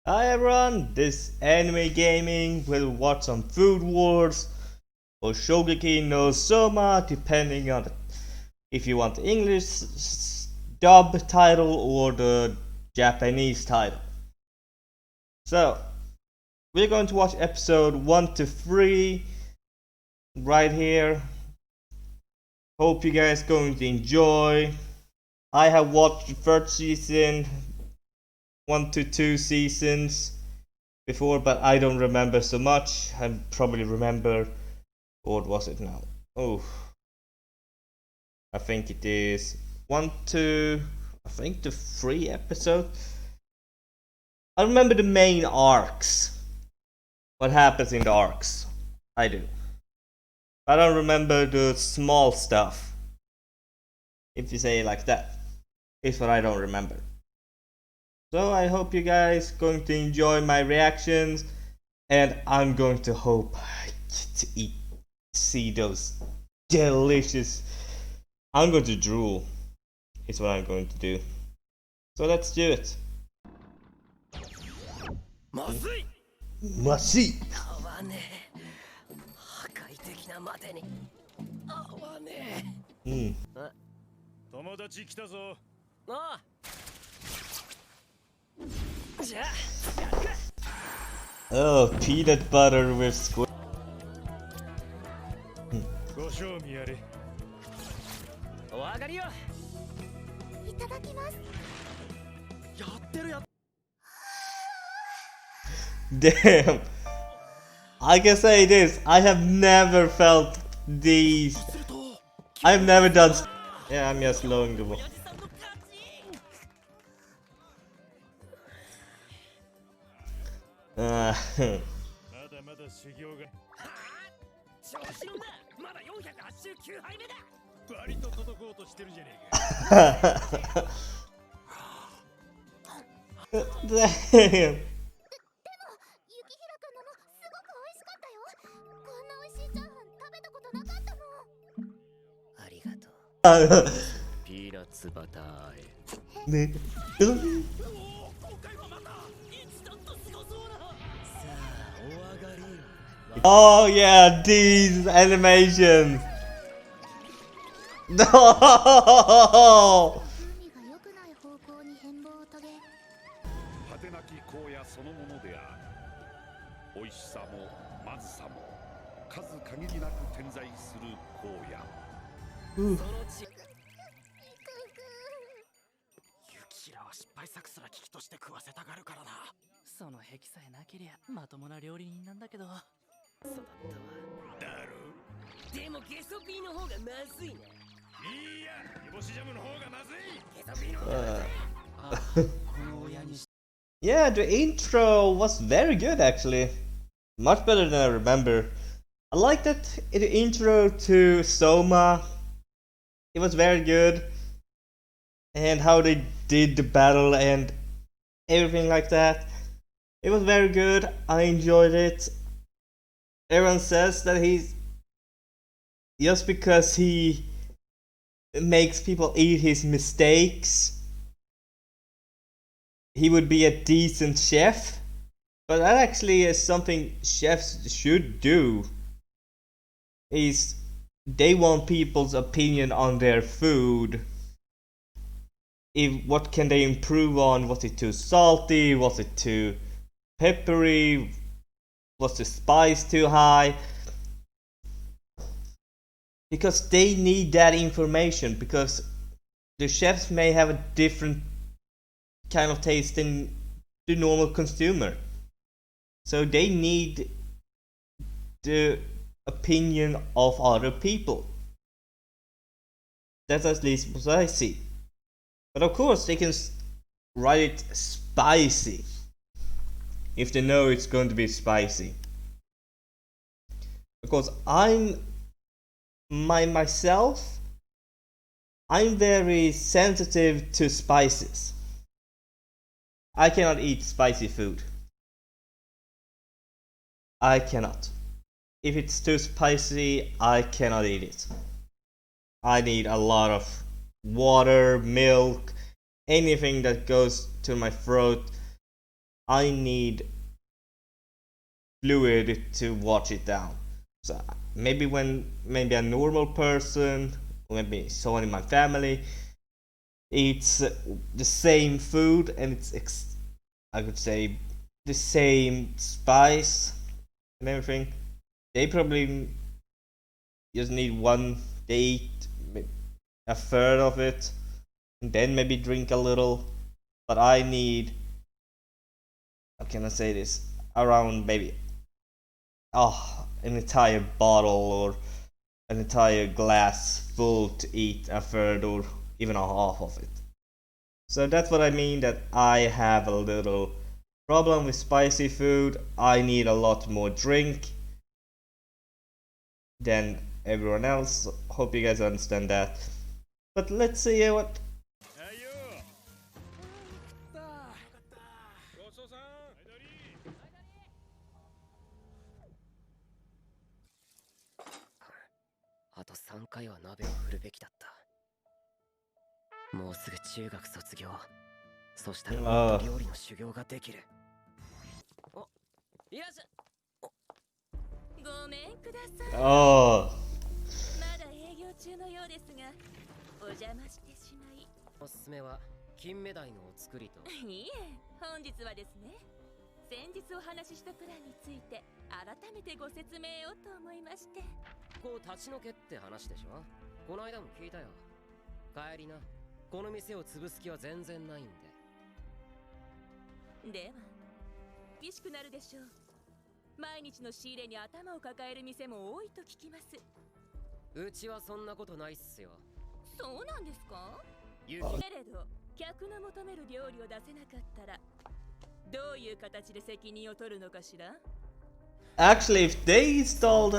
Hi everyone, this anime gaming will watch some food wars or Shokugeki no Soma, depending on if you want the English dub title or the Japanese title. So, we're going to watch episode 1 to 3 right here. Hope you guys going to enjoy. I have watched the first season, 1 to 2 seasons before, but I don't remember so much. I probably remember, what was it now? Oh, I think it is 1 to, I think the 3 episode. I remember the main arcs. What happens in the arcs? I do. I don't remember the small stuff. If you say it like that, it's what I don't remember. So I hope you guys going to enjoy my reactions, and I'm going to hope I get to see those delicious. I'm going to drool. Is what I'm going to do. So let's do it. まずい。まずい。合わねえ。破壊的なまでに合わねえ。友達来たぞ。ああ。じゃあ、やるか。Oh, peanut butter with squid. ご賞味あれ。お上がりよ。いただきます。やってるや。Damn. I can say this. I have never felt these. I've never done. Yeah, I'm just slowing the ball. Uh, まだまだ修行が。調子乗んな。まだ489杯目だ。割と届こうとしてるじゃねえか。Damn. 雪平くんのもすごく美味しかったよ。こんな美味しいチャーハン食べたことなかったもん。ありがとう。ピーナッツバターあえ。ね。今回はまた一段とすごそうな。さあ、お上がり。Oh yeah, these animations. No. 海が良くない方向に変貌を遂げ。果てなき荒野そのものである。美味しさもまずさも数限りなく点在する荒野。そのち。雪平は失敗作すら危機として食わせたがるからな。その癖さえなけりゃまともな料理人なんだけど。そうだったわ。だろ。でもゲソピーの方がまずいな。いや、煮干しジャムの方がまずい。ゲソピーの方がまずい。この親に。Yeah, the intro was very good actually. Much better than I remember. I liked it. The intro to Soma. It was very good. And how they did the battle and everything like that. It was very good. I enjoyed it. Everyone says that he's just because he makes people eat his mistakes, he would be a decent chef. But that actually is something chefs should do. Is they want people's opinion on their food. If what can they improve on? Was it too salty? Was it too peppery? Was the spice too high? Because they need that information, because the chefs may have a different kind of taste than the normal consumer. So they need the opinion of other people. That's at least what I see. But of course they can write it spicy if they know it's going to be spicy. Because myself, I'm very sensitive to spices. I cannot eat spicy food. I cannot. If it's too spicy, I cannot eat it. I need a lot of water, milk, anything that goes to my throat. I need fluid to watch it down. So maybe when maybe a normal person, or maybe someone in my family, eats the same food and I could say the same spice and everything, they probably just need one. They eat a third of it, and then maybe drink a little. But I need, how can I say this? Around maybe an entire bottle or an entire glass full to eat a third or even a half of it. So that's what I mean, that I have a little problem with spicy food. I need a lot more drink than everyone else. Hope you guys understand that. But let's see what. あと3回は鍋を振るべきだった。もうすぐ中学卒業。そしたらもっと料理の修行ができる。お、いらっしゃ。ごめんください。まだ営業中のようですが、お邪魔してしまい。おすすめは金目鯛のお作りと。いいえ、本日はですね。先日お話ししたプランについて改めてご説明をと思いまして。こう立ち退けって話でしょ。この間も聞いたよ。帰りな。この店を潰す気は全然ないんで。では厳しくなるでしょう。毎日の仕入れに頭を抱える店も多いと聞きます。うちはそんなことないっすよ。そうなんですか。けれど客の求める料理を出せなかったらどういう形で責任を取るのかしら。 Actually, if they installed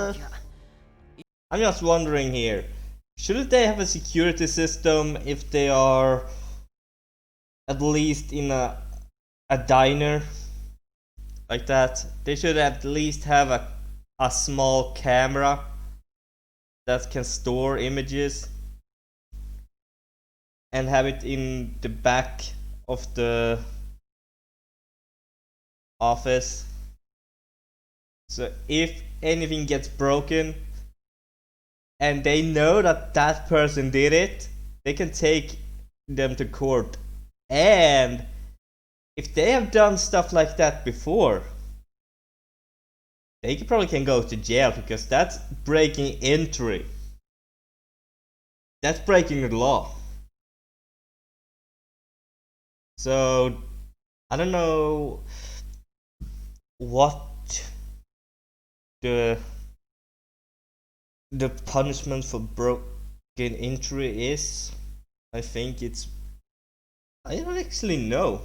I'm just wondering here, shouldn't they have a security system if they are at least in a diner like that? They should at least have a small camera that can store images and have it in the back of the office. So if anything gets broken and they know that that person did it, they can take them to court. And if they have done stuff like that before, they probably can go to jail, because that's breaking entry. That's breaking the law. So I don't know what the punishment for broken entry is. I think I don't actually know,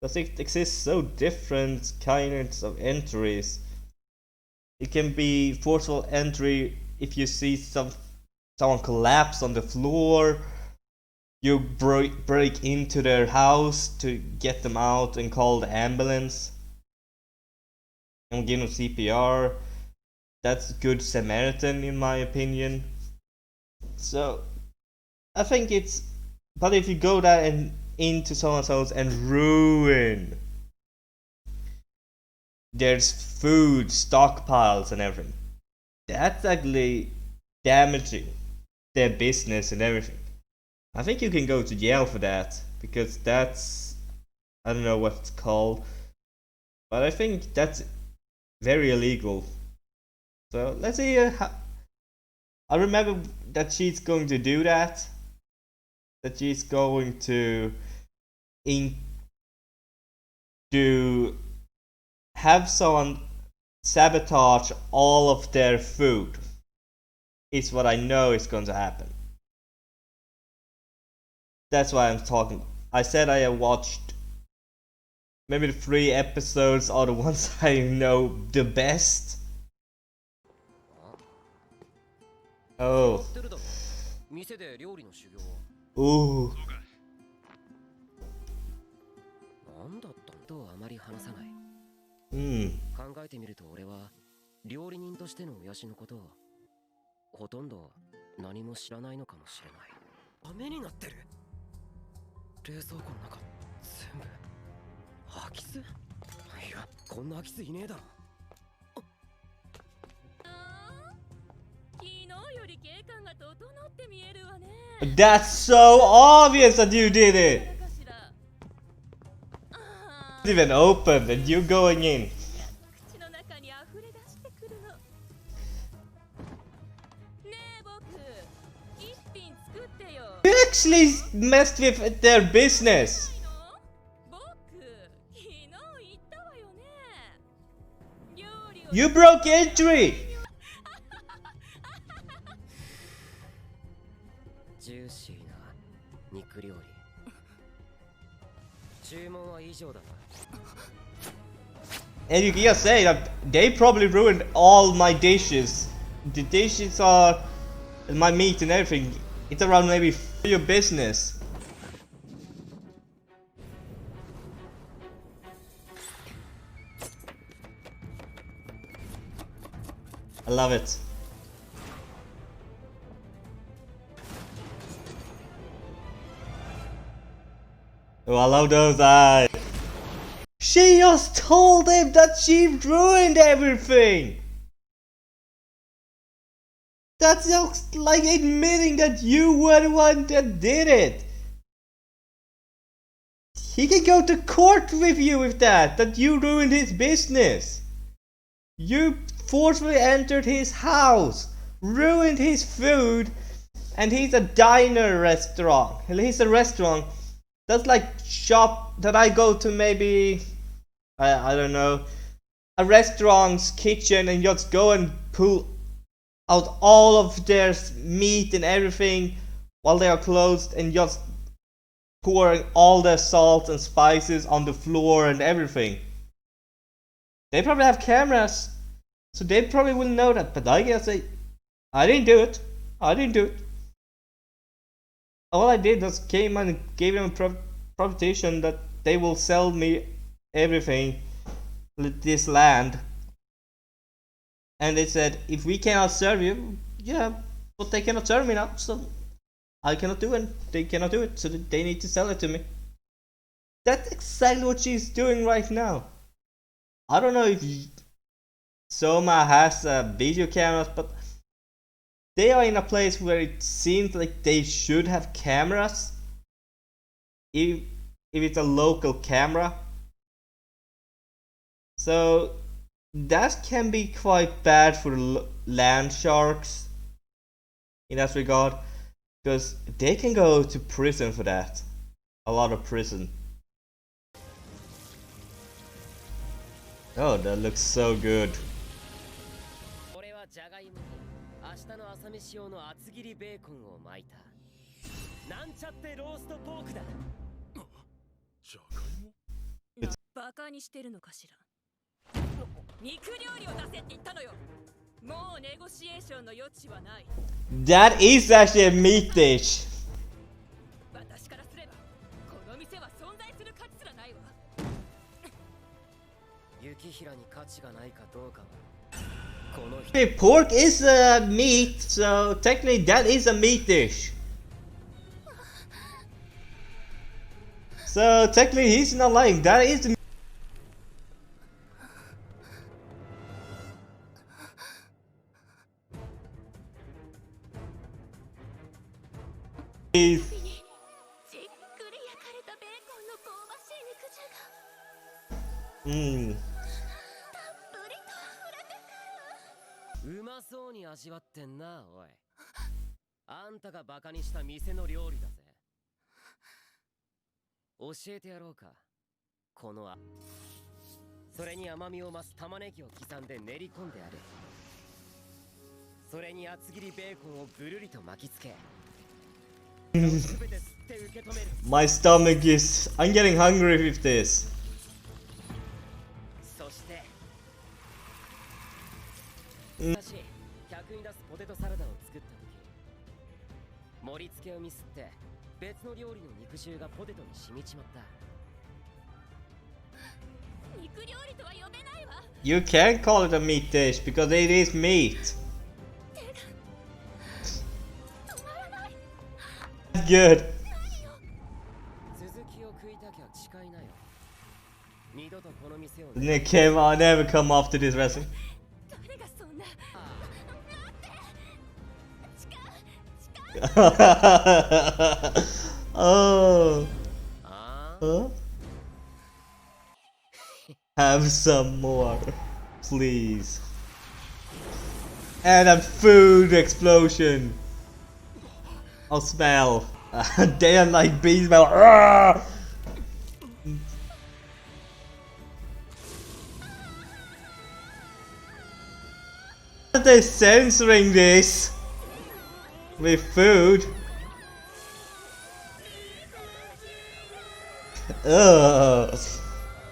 because it exists so different kinds of entries. It can be forceful entry if you see someone collapse on the floor. You break into their house to get them out and call the ambulance and give them CPR. That's good Samaritan in my opinion. So I think but if you go there and into someone's house and ruin there's food stockpiles and everything, that's actually damaging their business and everything. I think you can go to jail for that, because that's, I don't know what it's called, but I think that's very illegal. So let's see. I remember that she's going to do that. That she's going to have someone sabotage all of their food. Is what I know is going to happen. That's why I'm talking. I said I have watched maybe the 3 episodes are the ones I know the best. Oh. Ooh. なんだったんとあまり話さない。考えてみると俺は料理人としての親父のことをほとんど何も知らないのかもしれない。ダメになってる。冷蔵庫の中全部キス？いや、こんな空き巣いねえだろ。昨日より警官が整って見えるわね。That's so obvious that you did it. It's even open and you going in. 口の中に溢れ出してくるの。ねえ僕、一品作ってよ。 You actually messed with their business. 僕、昨日言ったわよね。料理を You broke entry. ジューシーな肉料理。注文は以上だな。 And you can just say that they probably ruined all my dishes. The dishes are my meat and everything. It's around maybe for your business. I love it. Oh, I love those eyes. She just told him that she ruined everything. That's just like admitting that you were the one that did it. He can go to court with you with that you ruined his business. You forcefully entered his house, ruined his food, and he's a diner restaurant. He's a restaurant. That's like shop that I go to, maybe, I don't know, a restaurant's kitchen and just go and pull out all of their meat and everything while they are closed and just pouring all their salt and spices on the floor and everything. They probably have cameras, so they probably will know that, but I guess I didn't do it. I didn't do it. All I did was came and gave them a proposition that they will sell me everything, this land. And they said, if we cannot serve you, yeah, but they cannot serve me now, so I cannot do it. They cannot do it, so they need to sell it to me. That's exactly what she's doing right now. I don't know if Soma has video cameras, but they are in a place where it seems like they should have cameras. If it's a local camera. So that can be quite bad for land sharks in that regard, because they can go to prison for that. A lot of prison. Oh, that looks so good. 俺はジャガイモに明日の朝飯用の厚切りベーコンを巻いた。なんちゃってローストポークだ。じゃがいも？バカにしてるのかしら。肉料理を出せって言ったのよ。もうネゴシエーションの余地はない。 That is actually a meat dish. 私からすればこの店は存在する価値すらないわ。雪平に価値がないかどうかはこの人。 Okay, pork is a meat, so technically that is a meat dish. So technically he's not lying. That is a meat. じっくり焼かれたベーコンの香ばしい肉汁が Mm. たっぷりと溢れてくる。うまそうに味わってんな、おい。あんたがバカにした店の料理だぜ。教えてやろうか。このそれに甘みを増す玉ねぎを刻んで練り込んである。それに厚切りベーコンをぐるりと巻きつけ。全て吸って受け止める。 My stomach is. I'm getting hungry with this. そして、うんしかし客に出すポテトサラダを作った時、盛り付けをミスって別の料理の肉汁がポテトに染みちまった。肉料理とは呼べないわ。 You can't call it a meat dish because it is meat. 止まらない。 Good. 続きを食いたきゃ誓いなよ。二度とこの店を Nick came on, never come after this wrestling. 誰がそんなOh. あ Huh? Have some more, please. And a food explosion. I'll smell. They are like bee smell. Are they censoring this with food? Ugh.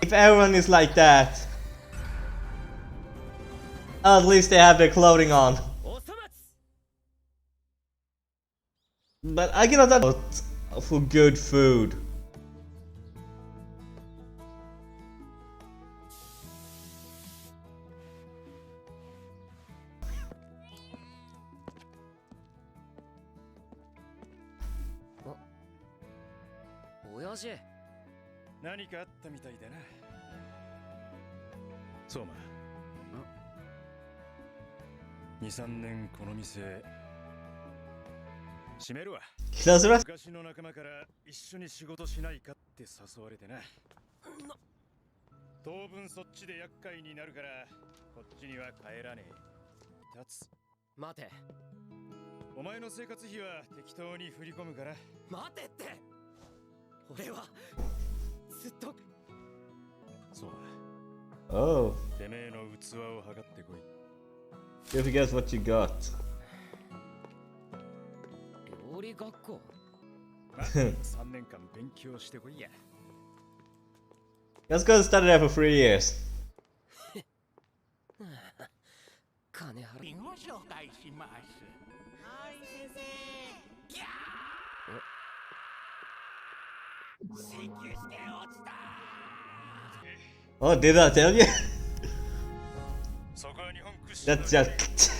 If everyone is like that, at least they have their clothing on. おそ松 But I cannot vote for good food. Oh. 親父何かあったみたいだな。相馬。2、3年この店閉めるわ。 Close the rest. 昔の仲間から一緒に仕事しないかって誘われてな。当分そっちで厄介になるからこっちには帰らねえ。立つ。待てお前の生活費は適当に振り込むから。待てって俺はずっとそう Oh, だ。てめえの器を測ってこい。 if you guess what you got. 料理学校まあ、3年間勉強してこいや。 Let's go and study there for 3 years. 金払ご紹介します。はい先生。ギャー。請求して落ちた。 Oh, did I tell you? そこは日本屈指の That's just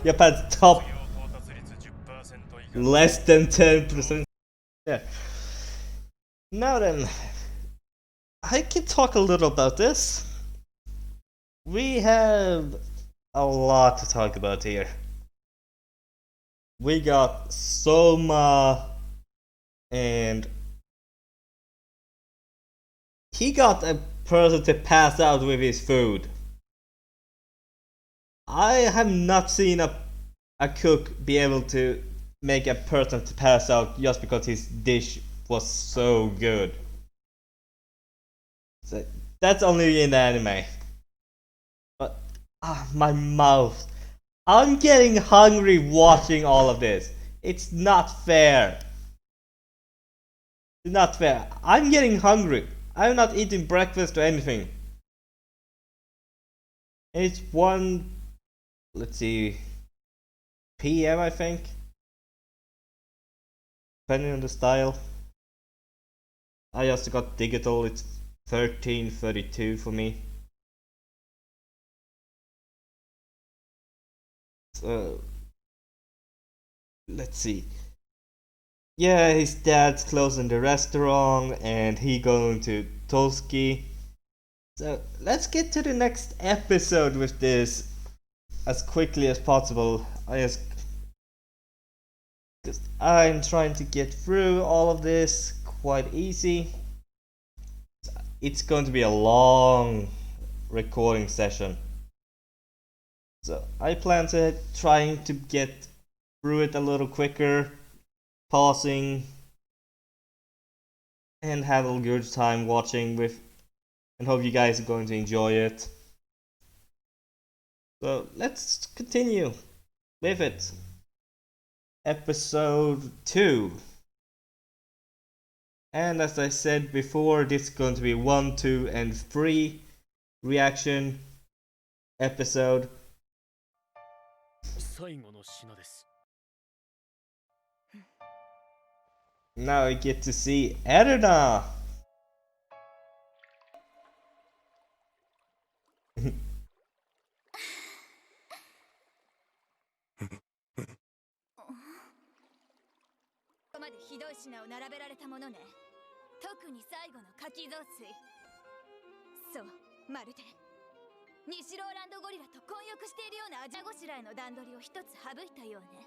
Japan's top 到達率 10% 以下。 less than 10%. Yeah. Now then, I can talk a little about this. We have a lot to talk about here. We got Soma, and he got a person to pass out with his food. I have not seen a cook be able to make a person to pass out just because his dish was so good. So that's only in the anime. But my mouth. I'm getting hungry watching all of this. It's not fair. It's not fair. I'm getting hungry. I'm not eating breakfast or anything. It's 1, let's see, PM I think. Depending on the style. I just got digital, it's 13:32 for me. So let's see. Yeah, his dad's closing the restaurant and he going to Toski. So let's get to the next episode with this as quickly as possible. Because I'm trying to get through all of this quite easy. It's going to be a long recording session. So I plan to trying to get through it a little quicker, pausing, and have a good time watching with, and hope you guys are going to enjoy it. So let's continue with it. Episode 2. And as I said before, this is going to be 1, 2, and 3 reaction episode. 最後の品です。 Now I get to see erina. ここまでひどい品を並べられたものね。特に最後のかき雑炊。そう、まるで西ローランドゴリラと混浴しているようなアジャゴシラへの段取りを一つ省いたようね。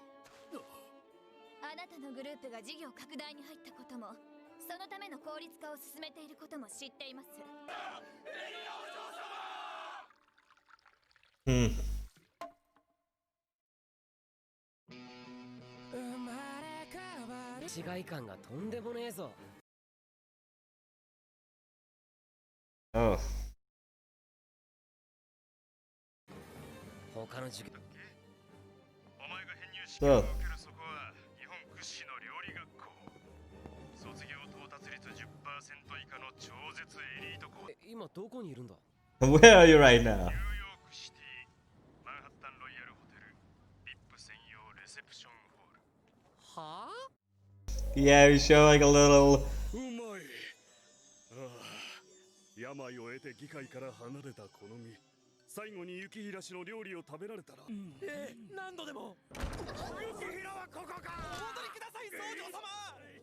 あなたのグループが事業拡大に入ったことも、そのための効率化を進めていることも知っています。違い感がとんでもねえぞ。Oh. 他の授業。お前が編入試験を So. 受けるそこは日本屈指の料理学校。卒業到達率 10% 以下の超絶エリート校。今どこにいるんだ？ Where are you right ニュ now? ーヨークシティマンハッタンロイヤルホテル VIP 専用レセプションホール。はあ？ Yeah, he's showing a little. うまい。ああ、病を得て議会から離れたこの身、最後に雪平氏の料理を食べられたら、何度でも。雪平はここか。お戻りください、僧正様。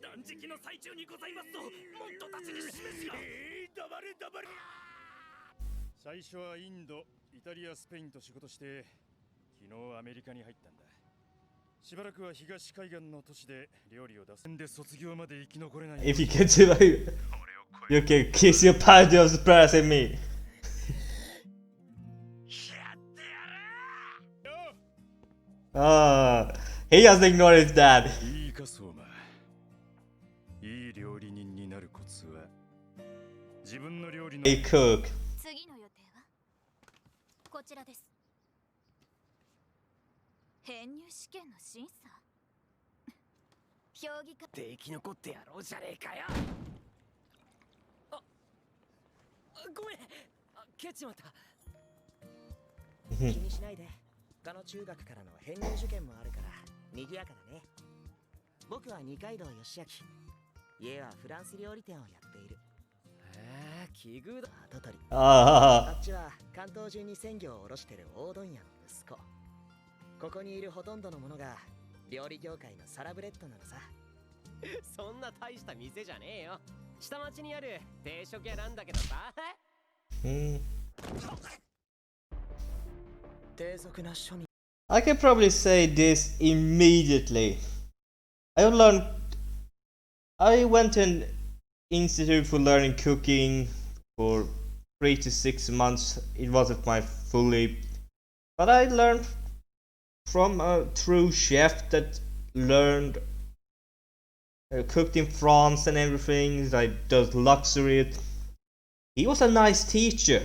断食の最中にございますと、もっとたちに示しが。黙れ黙れ。最初はインド、イタリア、スペインと仕事して、昨日アメリカに入ったんだ。しばらくは東海岸の都市で料理を出すんで卒業まで生き残れない。 If you can survive, you can kiss your party of surprising me. Ah, he has ignored his dad. いいか相馬。いい料理人になるコツは自分の料理の He cook. 次の予定はこちらです。編入試験の審査。評議会。で生き残ってやろうじゃねえかよ。ごめん、蹴っちまった。気にしないで。他の中学からの編入受験もあるから賑やかだね。僕は二階堂義明。家はフランス料理店をやっている。奇遇だ。跡取り。 Ah, あっちは関東中に鮮魚を卸してる大問屋の息子。ここにいるほとんどのものが料理業界のサラブレッドなのさ。そんな大した店じゃねえよ。下町にある定食屋なんだけどさ。hmm. 低俗な庶民。 I can probably say this immediately. I went to an institute for learning cooking for 3 to 6 months. It wasn't my fully, but I learned from a true chef that learned cooked in France and everything. Like does luxury. He was a nice teacher.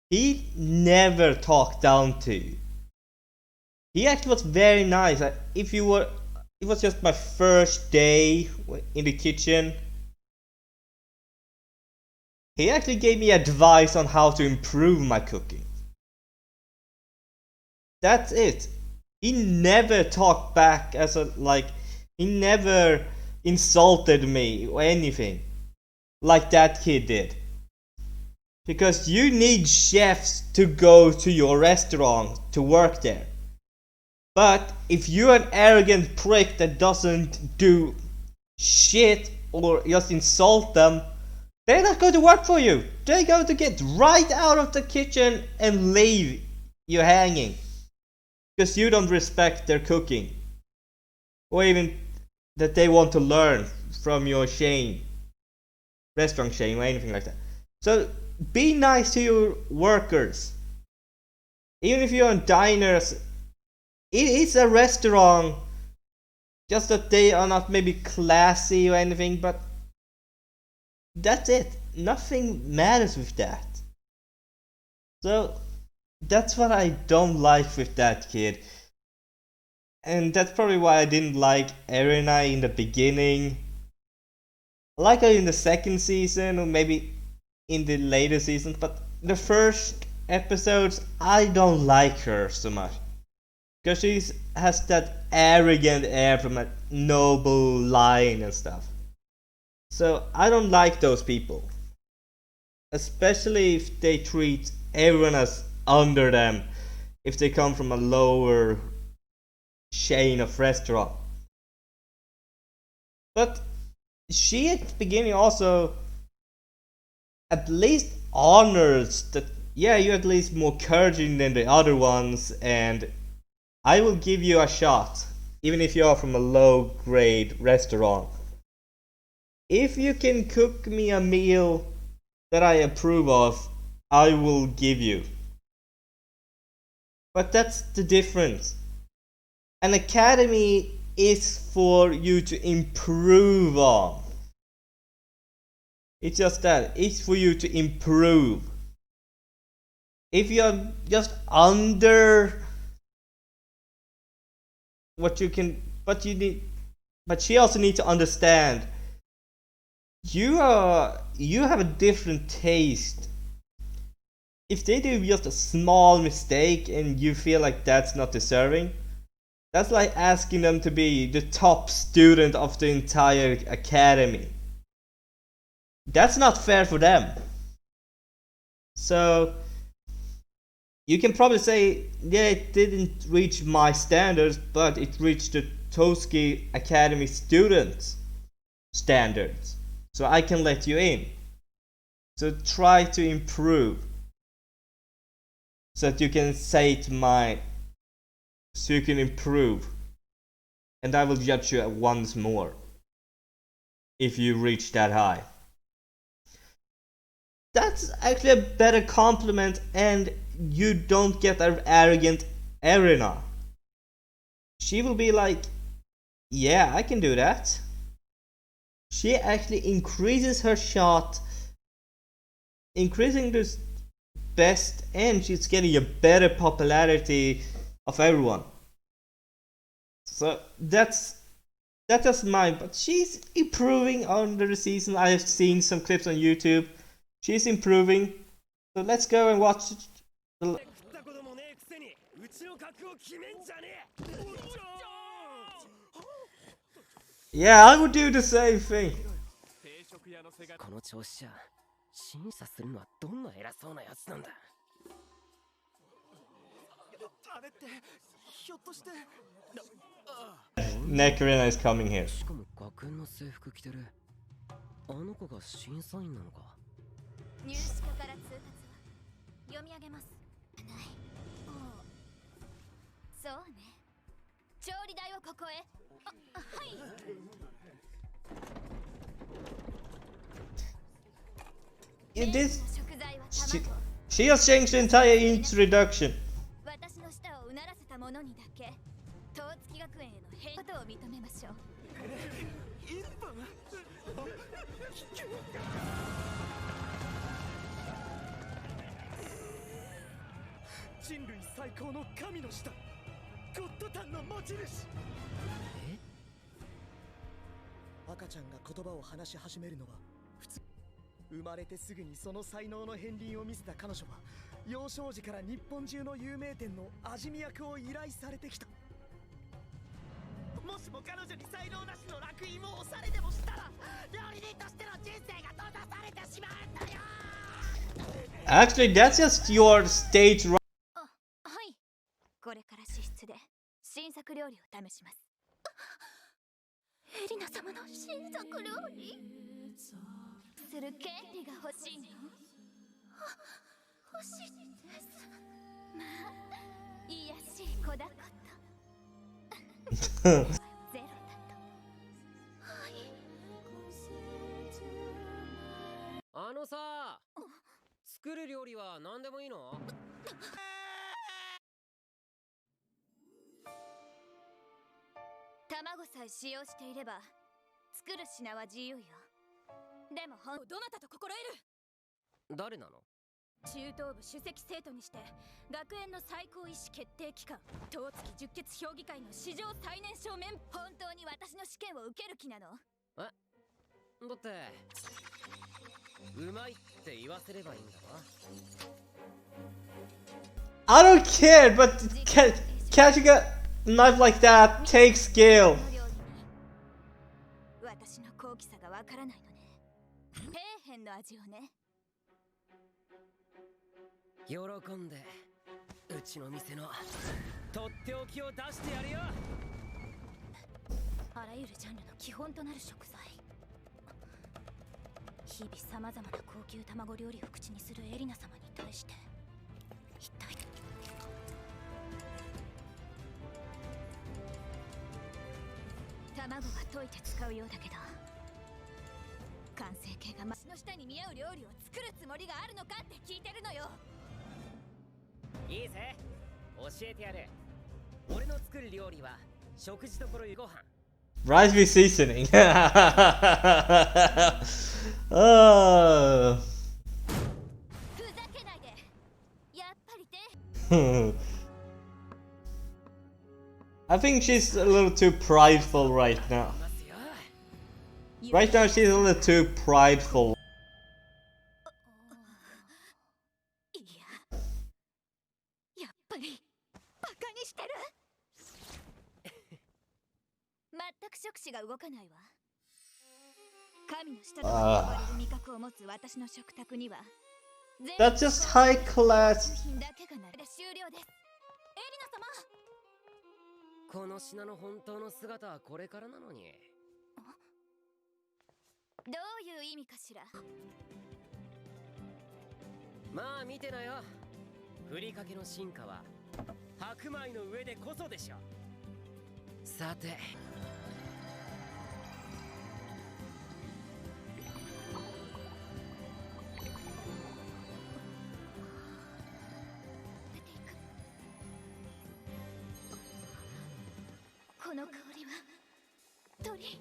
He never talked down to you. He actually was very nice. It was just my first day in the kitchen. He actually gave me advice on how to improve my cooking. That's it. He never talked back he never insulted me or anything like that kid did. Because you need chefs to go to your restaurant to work there. But if you're an arrogant prick that doesn't do shit or just insult them, they're not going to work for you. They're going to get right out of the kitchen and leave you hanging. Because you don't respect their cooking. Or even that they want to learn from your chain. Restaurant chain or anything like that. So be nice to your workers. Even if you're on diners, it is a restaurant. Just that they are not maybe classy or anything, but that's it. Nothing matters with that. So that's what I don't like with that kid. And that's probably why I didn't like Erina in the beginning. I like her in the second season or maybe in the later seasons, but the first episodes I don't like her so much. Because she has that arrogant air from a noble line and stuff. So I don't like those people. Especially if they treat everyone as under them. If they come from a lower chain of restaurant. But she at the beginning also at least honors that, yeah, you're at least more encouraging than the other ones, and I will give you a shot, even if you are from a low grade restaurant. If you can cook me a meal that I approve of, I will give you. But that's the difference. An academy is for you to improve on. It's just that. It's for you to improve. If you're just under what you can, but she also needs to understand you have a different taste. If they do just a small mistake and you feel like that's not deserving, that's like asking them to be the top student of the entire academy. That's not fair for them. So you can probably say, yeah, it didn't reach my standards, but it reached the Toski Academy students' standards. So I can let you in. So try to improve. So that you can say it mine. So you can improve. And I will judge you once more. If you reach that high. That's actually a better compliment, and you don't get an arrogant erina. She will be like, yeah, I can do that. She actually increases her shot, increasing the best, and she's getting a better popularity of everyone. So that's just mine, but she's improving under the season. I have seen some clips on YouTube. She's improving. So let's go and watch the... Yeah, I would do the same thing. この調子じゃ審査するのはどんな偉そうなやつなんだ。あれってひょっとして Nekarina is coming here. しかも学園の制服着てる。あの子が審査員なのか。入試課から通達は読み上げます。ない。そうね。調理台をここへ。はい。In this, she has changed the entire introduction. 私の舌をうならせた者にだけ東月学園への変更を認めましょう。人類最高の神の舌、ゴッドタンの持ち主。赤ちゃんが言葉を話し始めるのは普通。生まれてすぐにその才能の片鱗を見せた彼女は幼少時から日本中の有名店の味見役を依頼されてきた。もしも彼女に才能なしの烙印を押されでもしたら料理人としての人生が閉ざされてしまうんだよ。 Actually, that's just your stage right. はい。これから支出で新作料理を試します。エリナ様の新作料理する権利が欲しいの？欲しいです。まあ、いやしい子だこと。ゼロだと。はい。あのさ、作る料理は何でもいいの？卵さえ使用していれば作る品は自由よ。でもどなたと心得る？誰なの？中等部首席生徒にして学園の最高意思決定機関東月十傑評議会の史上最年少メンバー。本当に私の試験を受ける気なの？え？だってうまいって言わせればいいんだろ。 I don't care, but catching a knife like that takes skill. 私の高貴さがわからないのね。底辺の味をね。喜んでうちの店のとっておきを出してやるよ。あらゆるジャンルの基本となる食材。日々さまざまな高級卵料理を口にするエリナ様に対して一体卵は溶いて使うようだけど完成形がマスの下に見合う料理を作るつもりがあるのかって聞いてるのよ。いいぜ、教えてやる。俺の作る料理は食事どころご飯。 Rice with seasoning. Oh. ふざけないで。やっぱりて I think she's a little too prideful right now. Right now she's a little too prideful. いや、やっぱりバカにしてる。全く触手が動かないわ。神の舌と呼ばれる味覚を持つ私の食卓には That's just high class. 品だけがなれ終了です。エリナ様、この品の本当の姿はこれからなのに。どういう意味かしら。まあ見てなよ。ふりかけの進化は白米の上でこそでしょ。さて、この香りは鶏。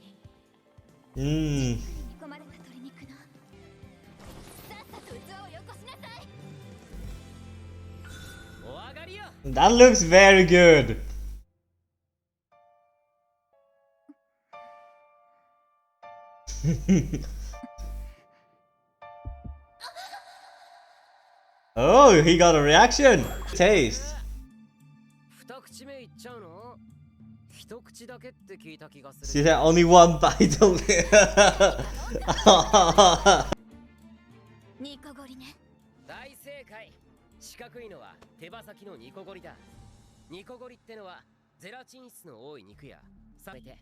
Mm. 煮込まれた鶏肉の。さっさと器をよこしなさい。お上がりよ。 That looks very good. Oh, he got a reaction. Taste. 二口目いっちゃうの？一口だけって聞いた気がす She る。 said only one bite only. 煮こごりね。大正解。四角いのは手羽先の煮こごりだ。煮こごりってのはゼラチン質の多い肉や冷めて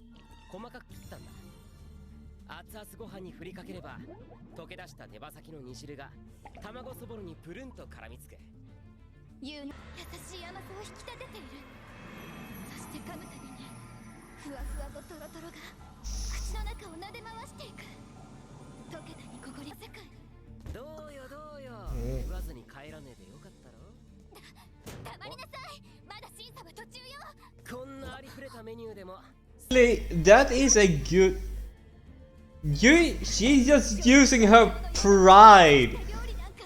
細かく切ったんだ。熱々ご飯に振りかければ溶け出した手羽先の煮汁が卵そぼろにプルンと絡みつく。優の優しい甘さを引き立てている。そして噛むたびにふわふわとトロトロが口の中を撫で回していく。溶けた煮こごりの世界。どうよどうよ。言わずに帰らねえでよかったろ。黙りなさい。まだ審査は途中よ。こんなありふれたメニューでも。 That is a good. She's just using her pride 料理なんか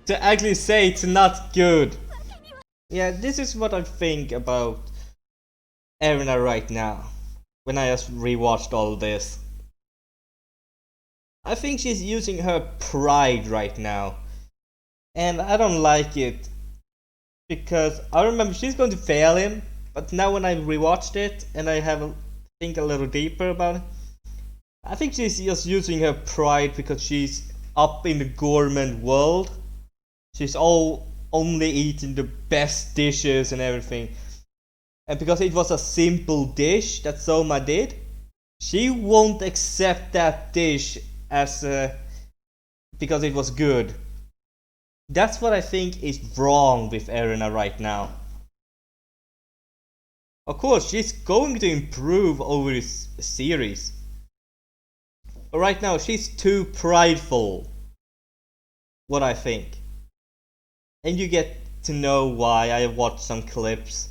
to actually say it's not good. Yeah, this is what I think about Erina right now. When I just rewatched all this, I think she's using her pride right now, and I don't like it because I remember she's going to fail him. But now when I rewatched it and I have a think a little deeper about it, I think she's just using her pride because she's up in the gourmet world. She's only eating the best dishes and everything. And because it was a simple dish that Soma did, she won't accept that dish as because it was good. That's what I think is wrong with Erina right now. Of course, she's going to improve over this series. But right now, she's too prideful. What I think. And you get to know why. I watched some clips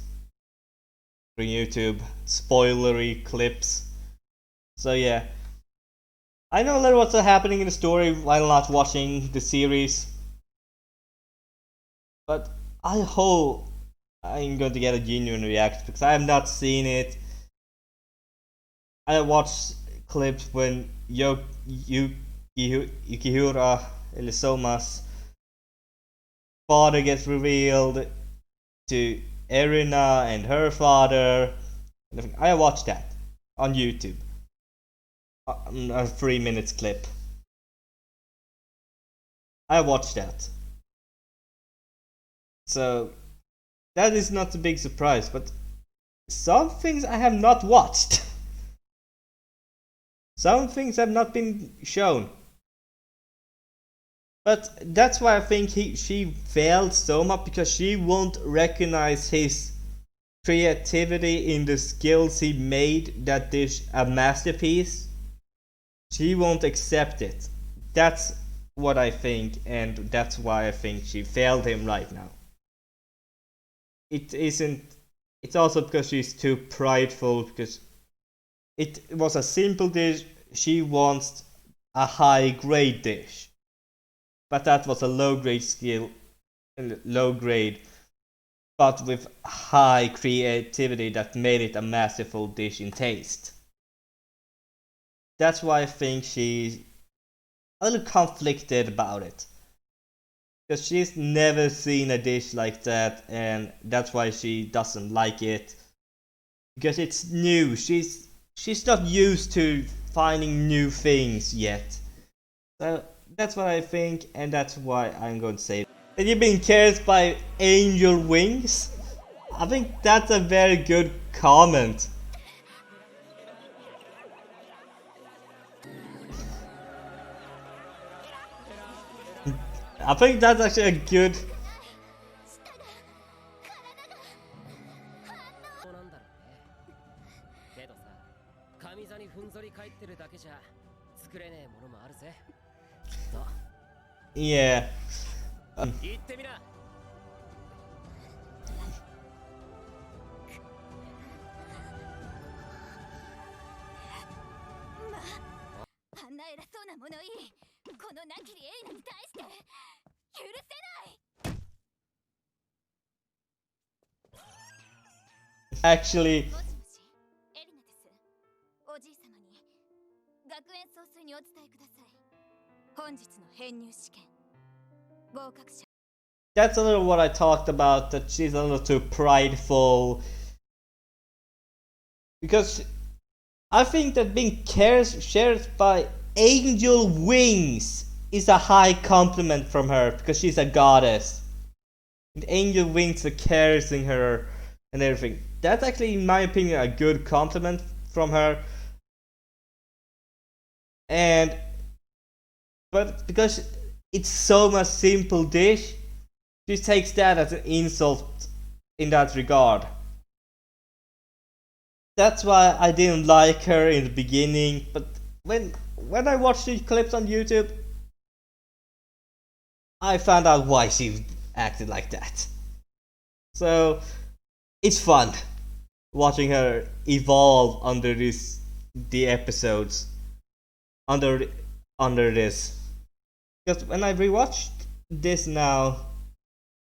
on YouTube. Spoilery clips. So yeah. I know a little what's happening in the story while not watching the series. But I hope I'm going to get a genuine reaction because I have not seen it. I watched clips when Yukihira, eller Soma's father gets revealed to Erina and her father. I watched that on YouTube. A 3 minutes clip. I watched that. So that is not a big surprise, but some things I have not watched. Some things have not been shown. But that's why I think she failed Soma, because she won't recognize his creativity in the skills he made that dish a masterpiece. She won't accept it. That's what I think, and that's why I think she failed him right now. It isn't. It's also because she's too prideful, because it was a simple dish. She wants a high grade dish, but that was a low grade skill, low grade, but with high creativity that made it a masterful dish in taste. That's why I think she's a little conflicted about it, because she's never seen a dish like that, and that's why she doesn't like it, because it's new. She's not used to finding new things yet. So that's what I think, and that's why I'm going to say it. And you've been cursed by angel wings? I think that's a very good comment. I think that's actually a good. そうなんだろうね。けどさ、上座にふんぞり返ってるだけじゃ作れねえものもあるぜ。きっと。Yeah. 言ってみな。あんな偉そうな物言い、このなきりエリナに対して許せない。 Actually, もしもし、エリナです。おじい様に学園総帥にお伝えください。本日の編入試験合格者。 that's a little what I talked about, that she's a little too prideful. Because I think that being shared by angel wings is a high compliment from her, because she's a goddess. And angel wings are caressing her and everything. That's actually, in my opinion, a good compliment from her. And but because it's so much simple dish, she takes that as an insult in that regard. That's why I didn't like her in the beginning, but when I watched the clips on YouTube, I found out why she acted like that. So it's fun watching her evolve under the episodes under this. Because when I rewatched this now,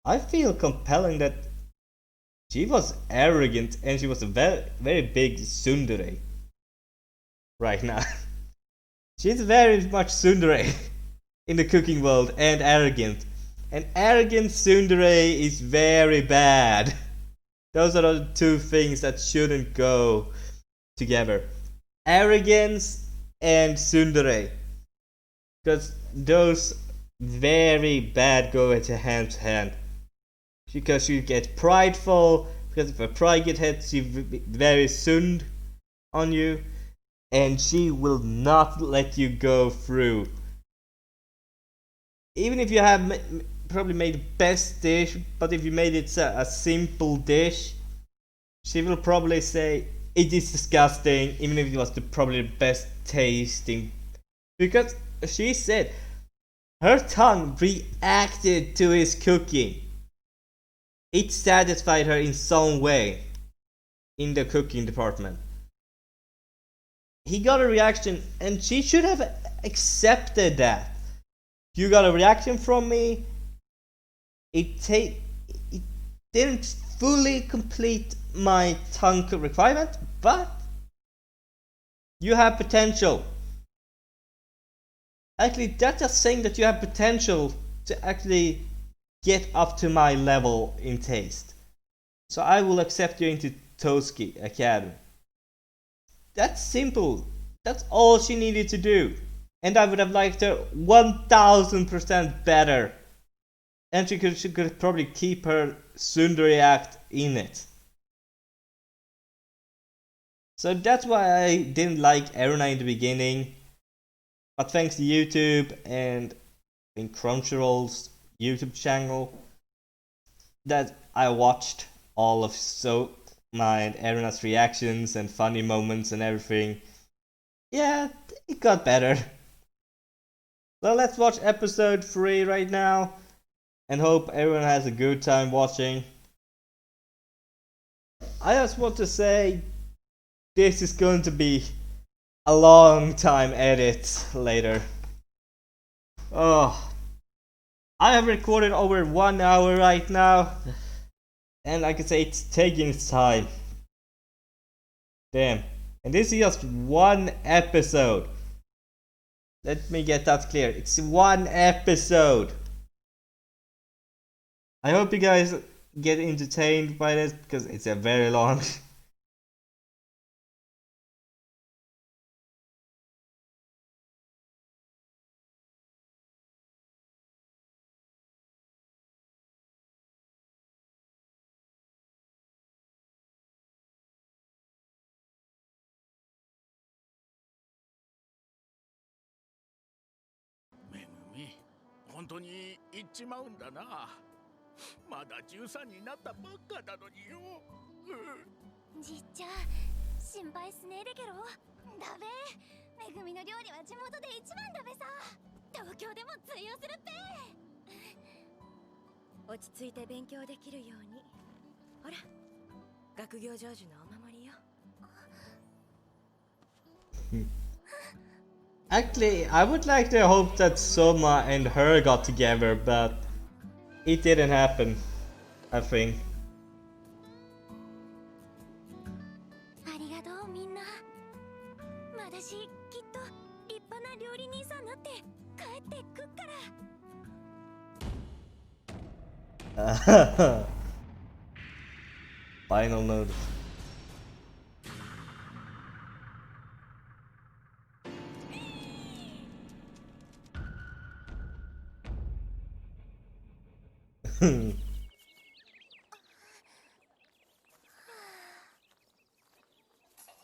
I feel compelling that she was arrogant, and she was a very, very big tsundere right now. She's very much tsundere in the cooking world, and arrogant. And arrogant tsundere is very bad. Those are the two things that shouldn't go together. Arrogance and tsundere. Because those very bad go into hand to hand. Because you get prideful, because if a pride gets hit, she very tsund on you, and she will not let you go through. Even if you have probably made the best dish, but if you made it a simple dish, she will probably say it is disgusting, even if it was probably the best tasting. Because she said her tongue reacted to his cooking. It satisfied her in some way in the cooking department. He got a reaction, and she should have accepted that. You got a reaction from me. It didn't fully complete my tongue requirement, but you have potential. Actually, that's just saying that you have potential to actually get up to my level in taste. So I will accept you into Toski Academy. That's simple. That's all she needed to do. And I would have liked her 1000% better. And she could probably keep her tsundere act in it. So that's why I didn't like Erina in the beginning. But thanks to YouTube and in Crunchyroll's YouTube channel that I watched all of Soma and Erina's reactions and funny moments and everything. Yeah, it got better. So let's watch episode 3 right now and hope everyone has a good time watching. I just want to say this is going to be a long time edit later. Oh, I have recorded over 1 hour right now, and I can say it's taking its time. Damn. And this is just one episode. Let me get that clear. It's one episode. I hope you guys get entertained by this because it's a very long.めぐみ、本当に行っちまうんだな。まだ13になったばっかなのによ。じっちゃん心配すねえでけろ。だべめぐみの料理は地元で一番だべさ。東京でも通用するっぺ。落ち着いて勉強できるように。ほら学業成就のお守りよ。Actually, I would like to hope that Soma and her got together, but it didn't happen, I think. ありがとうみんな。まだしきっと立派な料理人さんになって帰ってくっから。Final note. Hmm.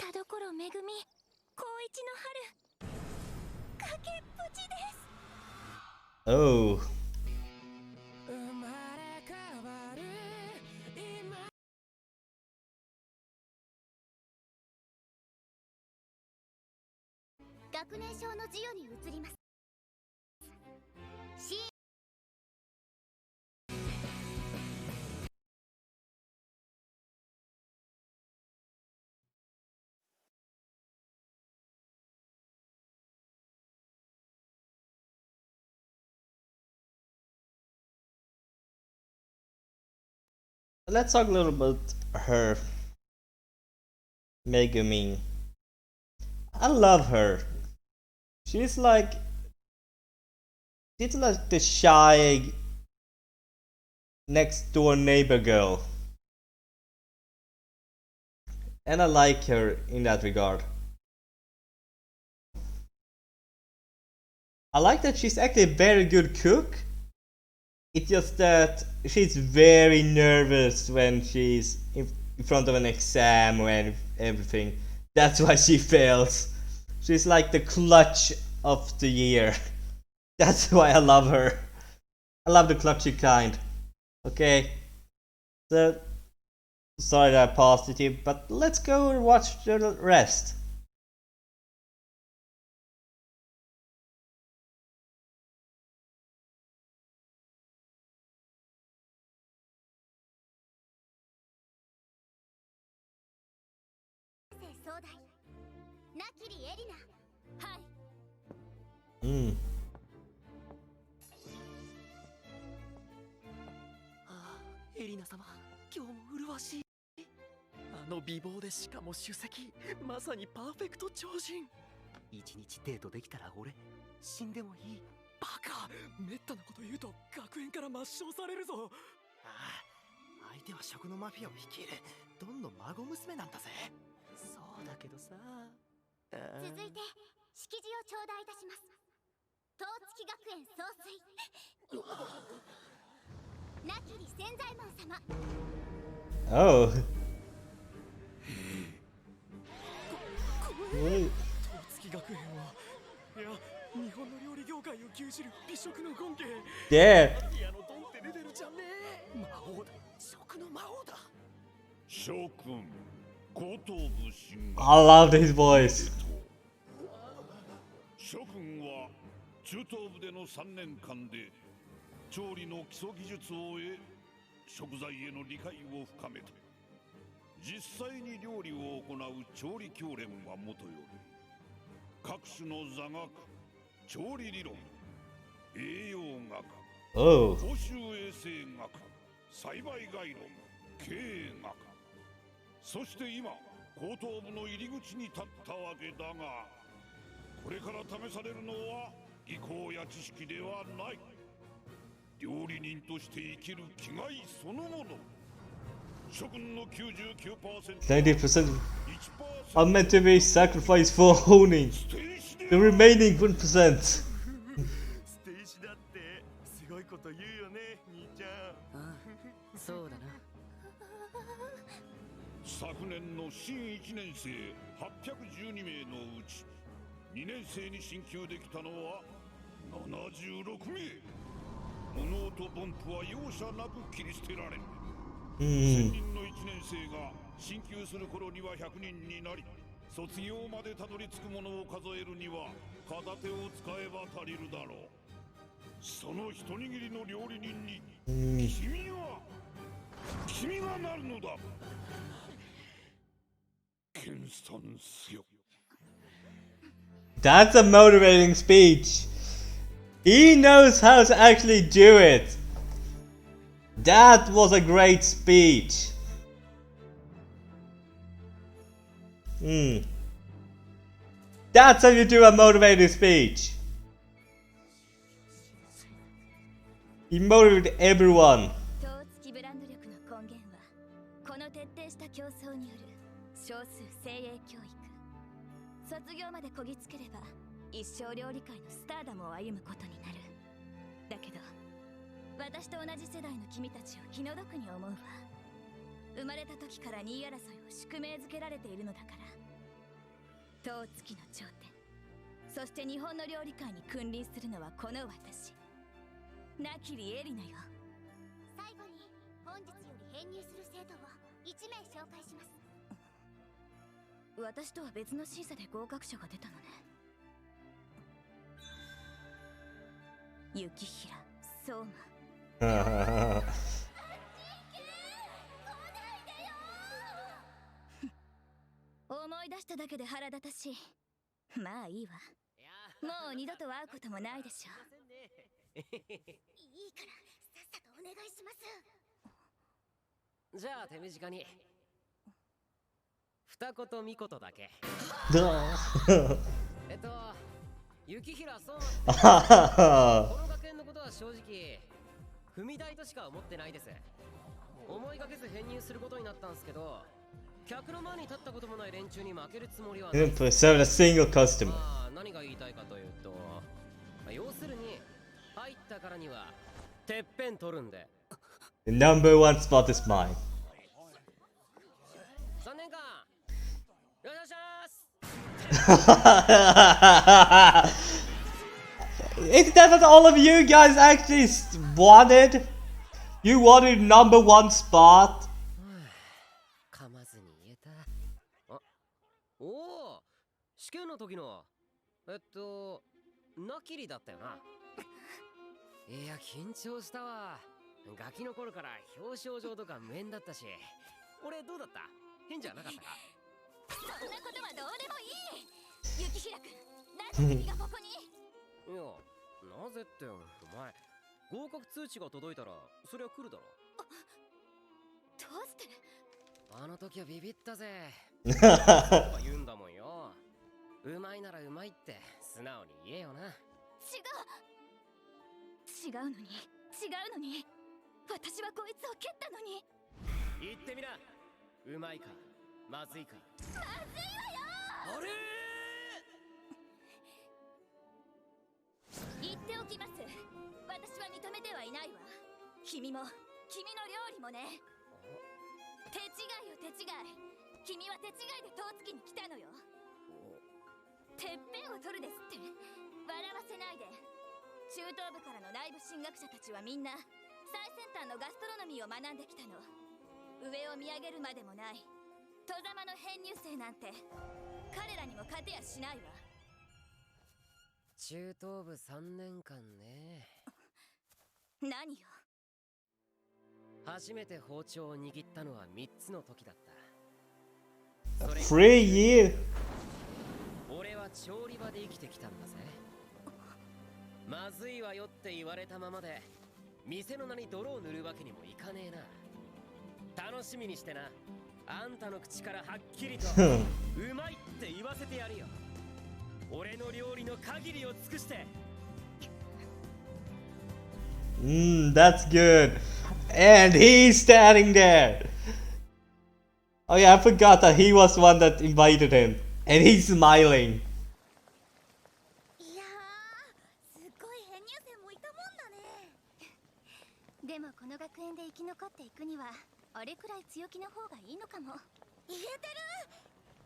田所めぐみ高一の春崖っぷちです。 Oh. 学年証の授与に移ります。Let's talk a little about her. Megumi. I love her. She's like the shy next door neighbor girl. And I like her in that regard. I like that she's actually a very good cook. It's just that she's very nervous when she's in front of an exam and everything. That's why she fails. She's like the clutch of the year. That's why I love her. I love the clutchy kind. Okay. So, sorry that I paused it here, but let's go and watch the rest. Mm. エリナ様、今日も麗しい。あの美貌でしかも首席、まさにパーフェクト超人。一日デートできたら俺死んでもいい。バカ、めったなこと言うと学園から抹消されるぞ。ああ、相手は食のマフィアを率いるどんどん孫娘なんだぜ。そうだけどさ。続いて式辞を頂戴いたします。東月学園総帥なきり千左衛門様。 Oh. 東月学園を、いや、日本の料理業界界を牛耳る美食の権限 Yeah. アジアのドンってレベルじゃねえ魔王だ食の魔王だ諸君後頭部進 I love his voice. 諸君は中東部での3年間で調理の基礎技術を得食材への理解を深めた。実際に料理を行う調理教練はもとより各種の座学、調理理論、栄養学、 Oh. 公衆衛生学、栽培概論、経営学、そして今後頭部の入り口に立ったわけだが、これから試されるのは技巧や知識ではない。料理人として生きる気概そのもの。諸君の 99% 90% 1% are meant to be sacrificed for honing ステージ the で remaining 1%. ステージだってすごいこと言うよね兄ちゃん。ああそうだな昨年の新1年生812名のうち2年生に進級できたのは76名。物音ボンプは容赦なく切り捨てられる。1000人の1年生が進級する頃には100人になり、卒業までたどり着くものを数えるには片手を使えば足りるだろう。その一握りの料理人に君がなるのだ。謙遜せよ。 That's a motivating speech. He knows how to actually do it. That was a great speech. That's how you do a motivating speech. He motivated everyone. 統付きブランド力の根源はこの徹底した競争による少数精鋭教育。卒業までこぎつければ一生料理界のスターダムを歩むことになる。だけど私と同じ世代の君たちを気の毒に思うわ。生まれた時から2位争いを宿命づけられているのだから。統付きの頂点、そして日本の料理界に君臨するのはこの私、なきりエリナよ。最後に本日より編入する生徒を1名紹介します。私とは別の審査で合格者が出たのね。雪平相馬。思い出しただけで腹立たしい。まあいいわ。もう二度と会うこともないでしょう。いいからさっさとお願いします。じゃあ手短に二言三言だけ雪平相馬この学園のことは正直踏み台としか思ってないです。思いがけず編入することになったんですけど、客の前に立ったこともない連中に負けるつもりはない。 Didn't serve a single customer. 何が言いたいかというと、要するに入ったからにはてっぺん取るんで。 The number one spot is mine. 3年間よろしくお願いします。 Isn't that what all of you guys actually wanted? You wanted number one spot? 噛まずに言えた。あ、おお、試験の時のナキリだったよな。いや緊張したわ。ガキの頃から表彰状とか無縁だったし。俺どうだった？変じゃなかったか？そんなことはどうでもいい。雪平君、なぜ君がここに？いや、なぜってお前合格通知が届いたらそりゃ来るだろ。どうして？あの時はビビったぜ。言うんだもんよ。うまいならうまいって素直に言えよな。違うのに私はこいつを蹴ったのに。言ってみな。うまいかまずいか。まずいわよ。あれ言っておきます。私は認めてはいないわ。君も君の料理もね。手違いよ手違い。君は手違いで遠月に来たのよ。てっぺんを取るですって。笑わせないで。中東部からの内部進学者たちはみんな最先端のガストロノミーを学んできたの。上を見上げるまでもない外様の編入生なんて彼らにも勝てやしないわ。中東部3年間ね。何よ。初めて包丁を握ったのは3つの時だった。 3 years? 俺は調理場で生きてきたんだぜ。まずいわよって言われたままで店の名に泥を塗るわけにもいかねえな。楽しみにしてな。あんたの口からはっきりとうまいって言わせてやるよ。俺の料理の限りを尽くして。 That's good. And he's standing there. Oh yeah, I forgot that he was one that invited him. And he's smiling. いやー、すっごい編入生もいたもんだね。でもこの学園で生き残っていくにはあれくらい強気の方がいいのかも。言えてる。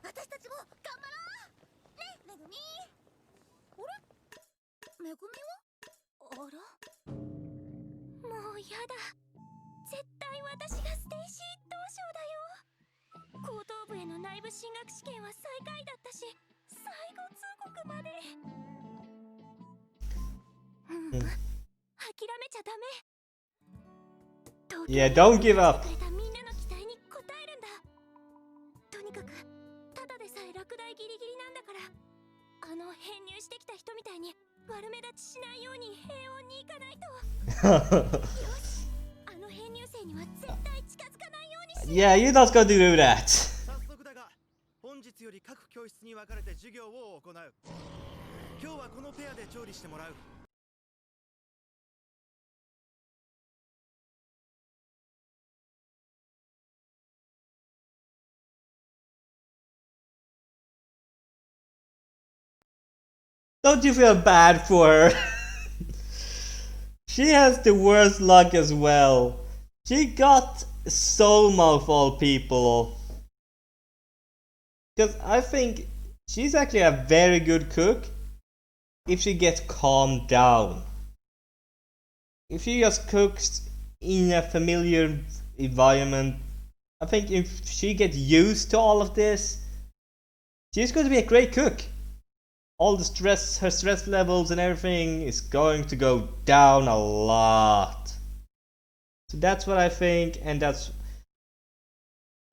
私たちも頑張ろうね。めぐみ。あれ、めぐみはあら、もうやだ。絶対私がステイシー同賞だよ。高等部への内部進学試験は最下位だったし、最後通告まで。諦めちゃダメ。 Yeah, don't give up. みんなの期待に応えるんだ。とにかくただでさえ落第ギリギリなんだから、あの編入してきた人みたいに悪目立ちしないように平穏にいかないと。よし、あの編入生には絶対近づかないようにし。 Yeah, you're not going to do that. 早速だが、本日より各教室に分かれて授業を行う。今日はこのペアで調理してもらう。Don't you feel bad for her? She has the worst luck as well. She got Soma of all people. Because I think she's actually a very good cook if she gets calmed down. If she just cooks in a familiar environment, I think if she gets used to all of this, she's going to be a great cook. All the stress, her stress levels and everything is going to go down a lot. So that's what I think, and that's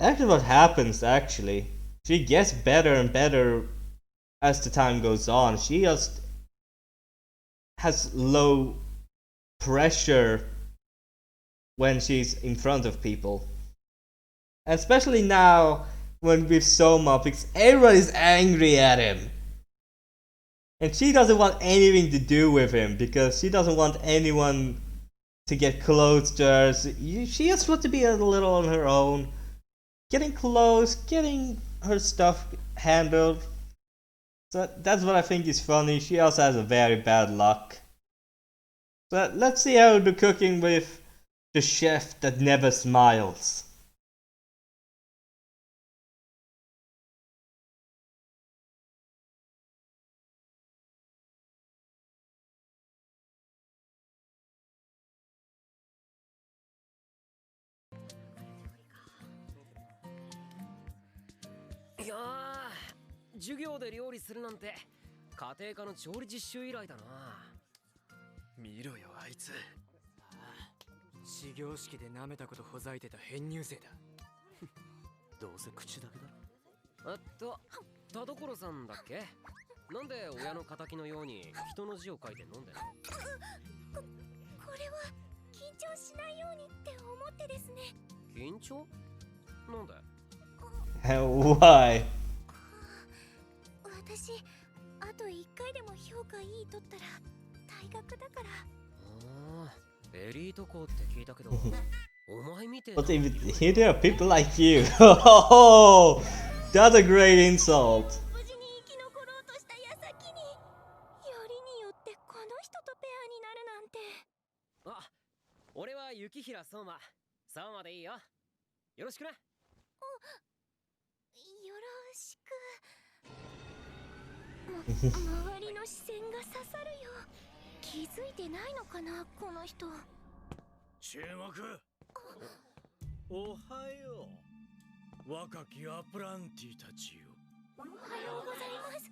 actually what happens actually. She gets better and better as the time goes on. She just has low pressure when she's in front of people. And especially now when with Soma, because everyone is angry at him. And she doesn't want anything to do with him because she doesn't want anyone to get close to her. She just wants to be a little on her own, getting close, getting her stuff handled. So that's what I think is funny. She also has a very bad luck. So let's see how the cooking with the chef that never smiles.いやー、授業で料理するなんて家庭科の調理実習以来だな。見ろよあいつ。始業式で舐めたことほざいてた編入生だ。どうせ口だけだろ。田所さんだっけ。なんで親の敵のように人の字を書いて飲んでんの。これは緊張しないようにって思ってですね。緊張？なんで？ Why? 私、あと1回でも評価いい取ったら退学だから。ああ、エリート校って聞いたけど、お前見て。But even here there are people like you. Oh, that's a great insult. 無事に生き残ろうとした矢先に、よりによってこの人とペアになるなんて。あ、俺は雪平相馬。相馬でいいよ。よろしくな。よろしく。周りの視線が刺さるよ。気づいてないのかなこの人。注目。おはよう若きアプランティたちよ。おはようございます。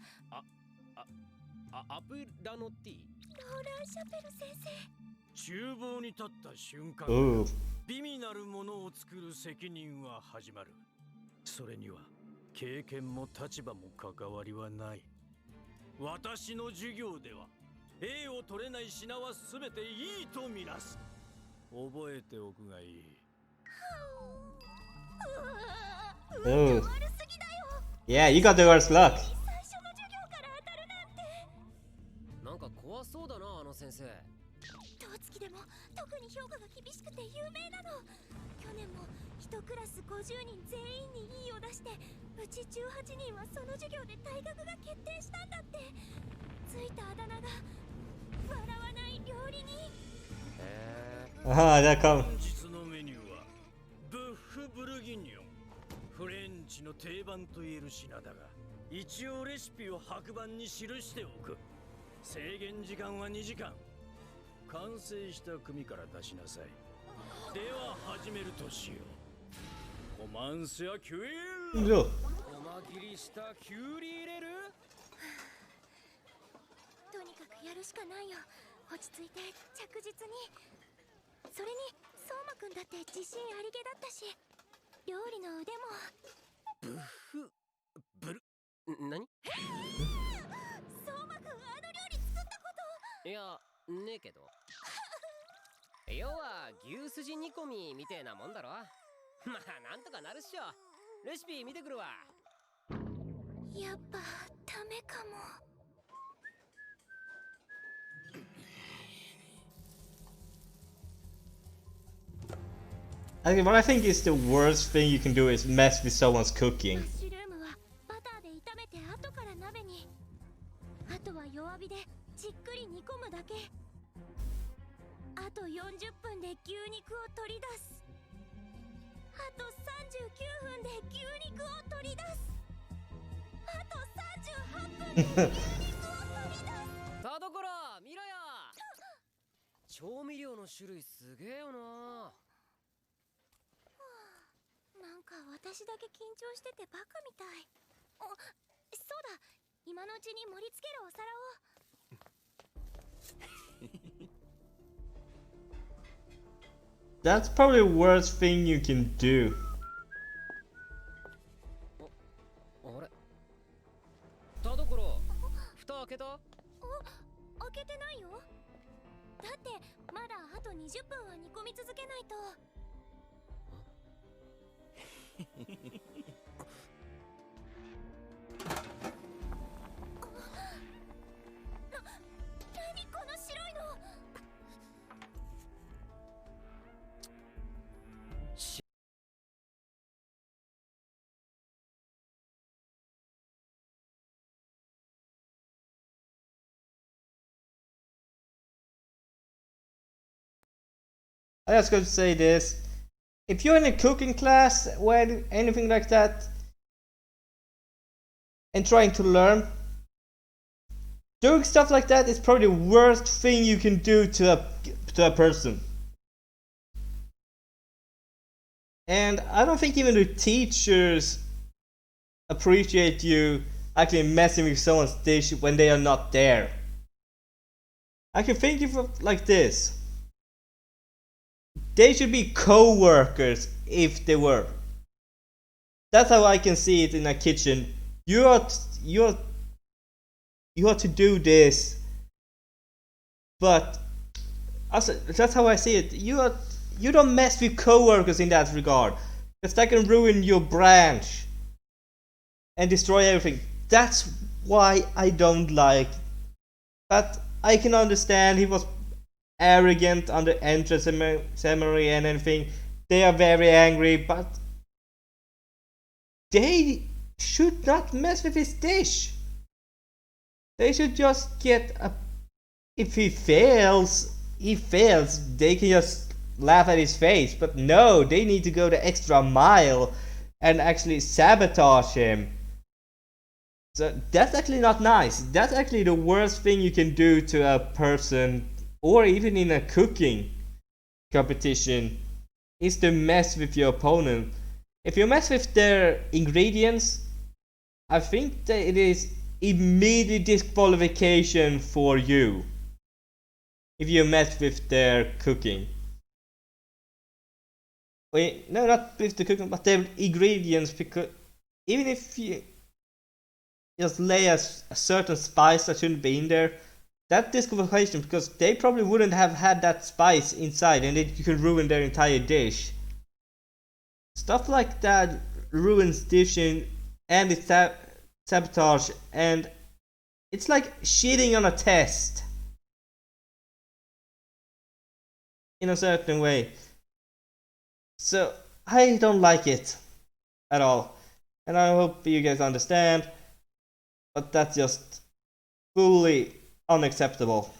アプラノティ。ローラン・シャペル先生。厨房に立った瞬間、Ooh. 美味なるものを作る責任は始まる。それには経験も立場も関わりはない。私の授業では A を取れない品はすべていいとみなす。覚えておくがいい。Ooh. Yeah, you got the worst luck. 最初の授業から当たるなんて。なんか怖そうだな、あの先生。当月でも特に評価が厳しくて有名なの。去年も1クラス50人全員に E を出して、うち18人はその授業で退学が決定したんだって。ついたあだ名が笑わない料理人。Ah, that come. 本日のメニューはブッフブルギニョン。フレンチの定番といえる品だが、一応レシピを白板に記しておく。制限時間は2時間。完成した組から出しなさい。では始めるとしよう。コマンスやキュイル。 No. 細切りしたキュウリ入れる。とにかくやるしかないよ。落ち着いて着実に。それに相馬くんだって自信ありげだったし、料理の腕も。ブッフブル何？相馬くんあの料理作ったこと。いや、ねえけど。要は牛すじ煮込みみてえなもんだろ。まあなんとかなるっしょ。レシピ見てくるわ。やっぱダメかも。What I think is the worst thing you can do is mess with someone's cooking. マッシュルームはバターで炒めて後から鍋に。あとは弱火でじっくり煮込むだけ。あと40分で牛肉を取り出す。あと39分で牛肉を取り出す。あと38分で牛肉を取り出す。田所見ろよ。調味料の種類すげえよな。なんか私だけ緊張しててバカみたい。そうだ、今のうちに盛り付けるお皿を。That's probably the worst thing you can do. あれ？田所、蓋開けた？開けてないよ。だってまだあと20分は煮込み続けないと。何この白いの。I just got to say this. If you're in a cooking class or anything like that and trying to learn, doing stuff like that is probably the worst thing you can do to a person. And I don't think even the teachers appreciate you actually messing with someone's dish when they are not there. I can think of it like this. They should be co-workers if they were. That's how I can see it in a kitchen. You ought to do this, but also, that's how I see it. You don't mess with co-workers in that regard, because that can ruin your branch and destroy everything. That's why I don't like. But I can understand he was arrogant on the entrance ceremony and everything. They are very angry, but they should not mess with his dish. They should just get a. If he fails, they can just laugh at his face. But no, they need to go the extra mile and actually sabotage him. So that's actually not nice. That's actually the worst thing you can do to a person or even in a cooking competition, is to mess with your opponent. If you mess with their ingredients, I think that it is immediate disqualification for you. If you mess with their cooking. Wait, no, not with the cooking, but their ingredients, because even if you just lay a certain spice that shouldn't be in there, that disqualification, because they probably wouldn't have had that spice inside and it could ruin their entire dish. Stuff like that ruins dishing and it's sabotage, and it's like cheating on a test in a certain way. So I don't like it at all, and I hope you guys understand, but that's just fully unacceptable.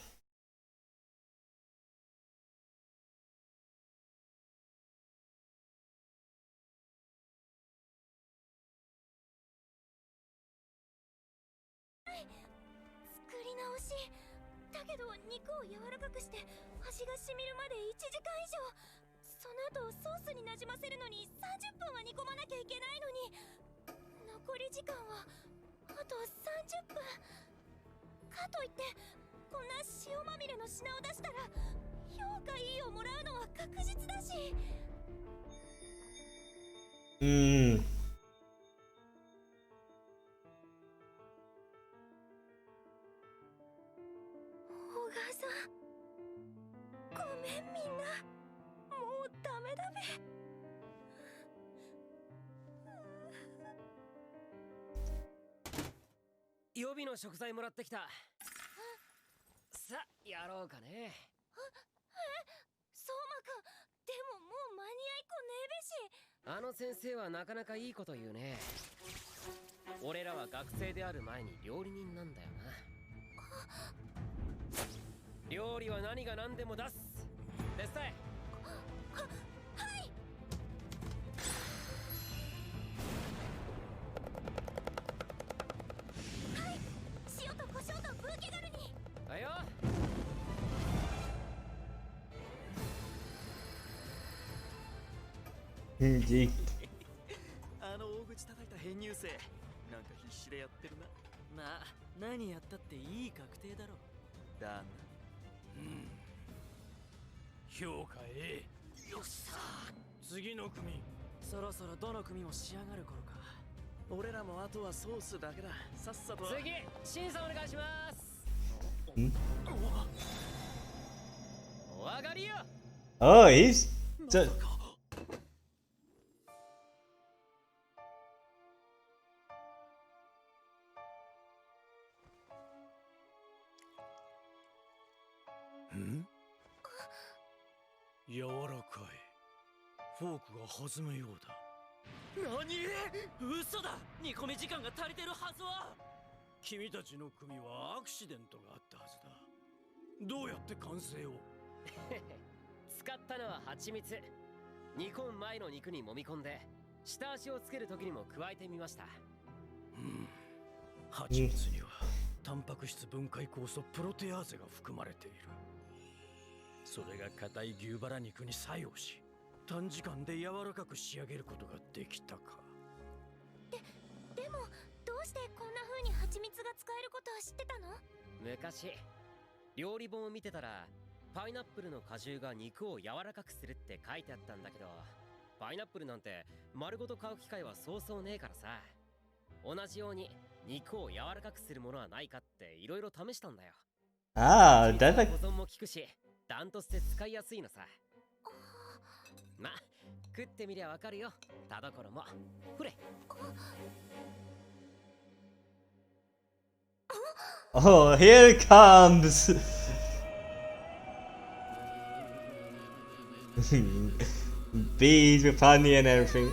Mm. 予備の食材もらってきた。さあ、やろうかね。相馬くん、でももう間に合いこねえべし。あの先生はなかなかいいこと言うね。俺らは学生である前に料理人なんだよな。料理は何が何でも出す。手伝え。はい。はい。塩と胡椒とブーケガルに。はいよ。あの大口叩いた編入生、なんか必死でやってるな。まあ何やったっていい確定だろ。だな。評価 A。よっしゃ次の組。そろそろどの組も仕上がる頃か。俺らもあとはソースだけだ。さっさと。次、審査お願いします。お上がりよ。Oh, he's just. Hmm? 柔らかい。フォークが弾むようだ。何？嘘だ！煮込み時間が足りてるはずは。君たちの組はアクシデントがあったはずだ。どうやって完成を？使ったのは蜂蜜。煮込む前の肉に揉み込んで下味をつける時にも加えてみました。蜂蜜にはタンパク質分解酵素プロテアーゼが含まれている。それが硬い牛バラ肉に作用し、短時間で柔らかく仕上げることができたか。でもどうしてこんな風に蜂蜜が使えることは知ってたの？昔料理本を見てたらパイナップルの果汁が肉を柔らかくするって書いてあったんだけど、パイナップルなんて丸ごと買う機会はそうそうねえからさ。同じように肉を柔らかくするものはないかっていろいろ試したんだよ。Ah, that's like. 保存も効くし、ダントツで使いやすいのさ。ま、食ってみりゃわかるよ。田所も。ほれ。Oh, here it comes. Bees with honey and everything.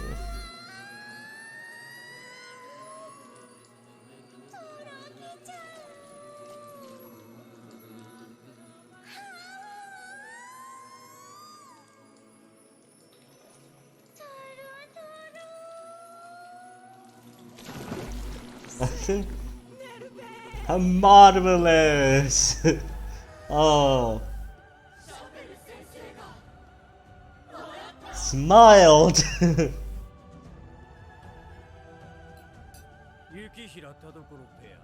Marvelous. Oh. smiled. 雪平田所ペア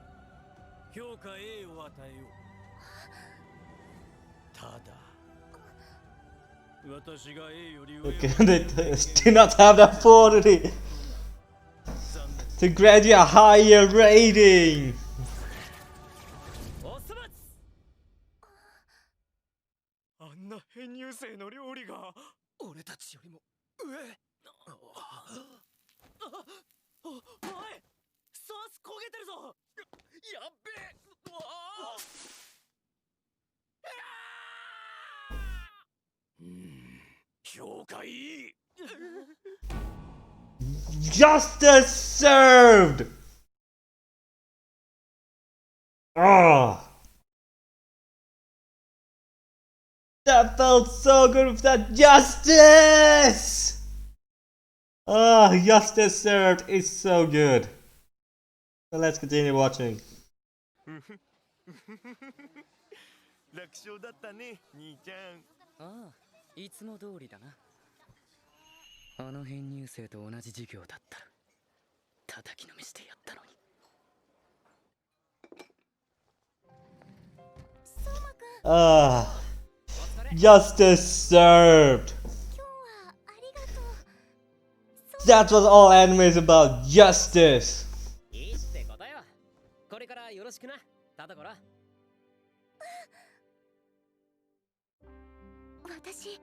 評価 A を与えよう。ただ私が A より上を They do not have the authority to grant you a higher rating. おそ松あんな編入生の料理が俺たちよりも上。おいソース焦げてるぞ。やっべえ。うわあ評価いい。 Justice served. Ah, that felt so good with that justice. Ah, justice served is so good. So let's continue watching. 楽勝だったね兄ちゃん。ああ、いつも通りだな。あの編入生と同じ授業だったら叩きのめしてやったのに。相馬くん、 Ah, justice served. 今日はありがとう。 That was all anime is about, justice. いいってことよ。これからよろしくな田所。私、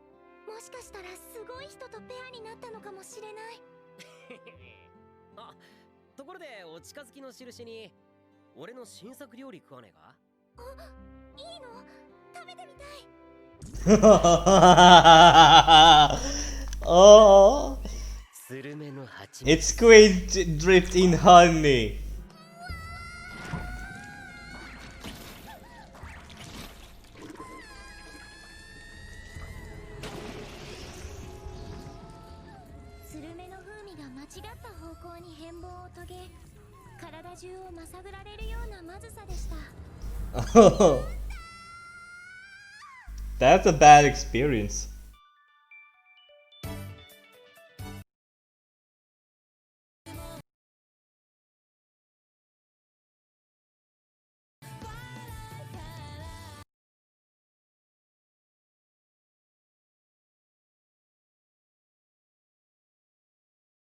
もしかしたらすごい人とペアになったのかもしれない。あ、ところでお近づきの印に俺の新作料理食わねえか？いいの？食べてみたい。Oh, スルメの蜂 it's squid dripped in honey. スルメの風味が間違った方向に変貌を遂げ、体中をまさぐられるようなまずさでした。 Oh, that's a bad experience.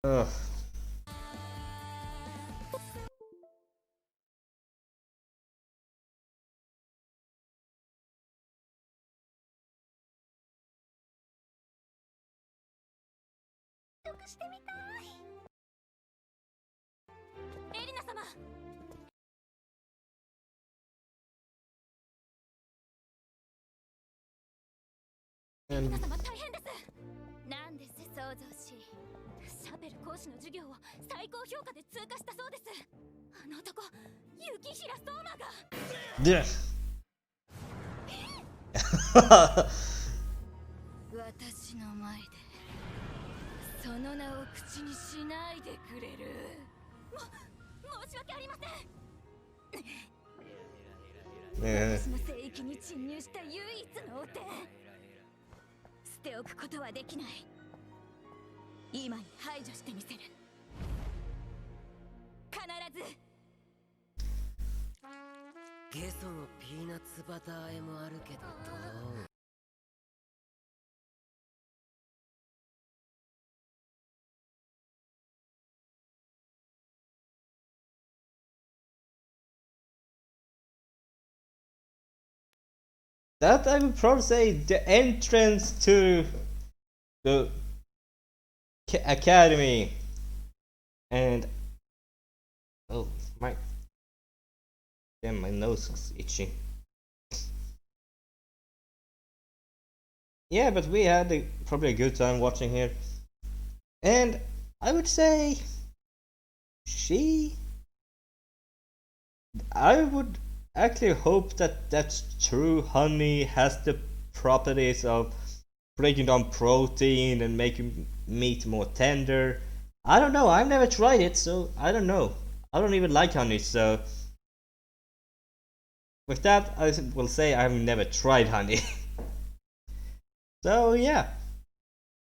Ugh. してみたい。エリナ様。エリナ様大変です。なんです想像し。シャペル講師の授業を最高評価で通過したそうです。あの男、雪平相馬が。Yeah. 私の前でその名を口にしないでくれる。申し訳ありません。 Yeah. 私の聖域に侵入した唯一の汚点、捨ておくことはできない。今に排除してみせる。必ず。ゲソのピーナッツバター和えもあるけどどう？ That I would probably say the entrance to the academy, and oh my, damn, my nose is itching. Yeah, but we had probably a good time watching here, and I would say I would actually hope that that's true. Honey has the properties of breaking down protein and making meat more tender. I don't know, I've never tried it, so I don't know. I don't even like honey, so with that I will say I've never tried honey. So yeah,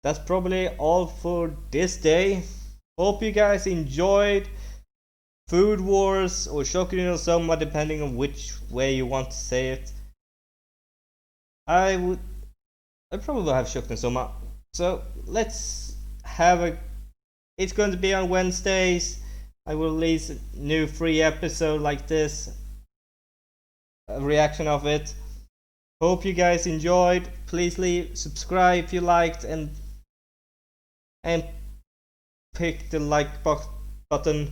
that's probably all for this day. Hope you guys enjoyed Food Wars or Shokugeki no Soma, depending on which way you want to say it. I probably have Shokugeki no Soma. So let's have a. It's going to be on Wednesdays. I will release a new free episode like this, a reaction of it. Hope you guys enjoyed. Please subscribe if you liked, and pick the like button.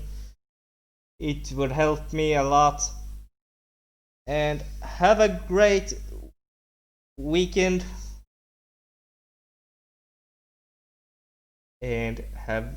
It would help me a lot. And have a great weekend. And have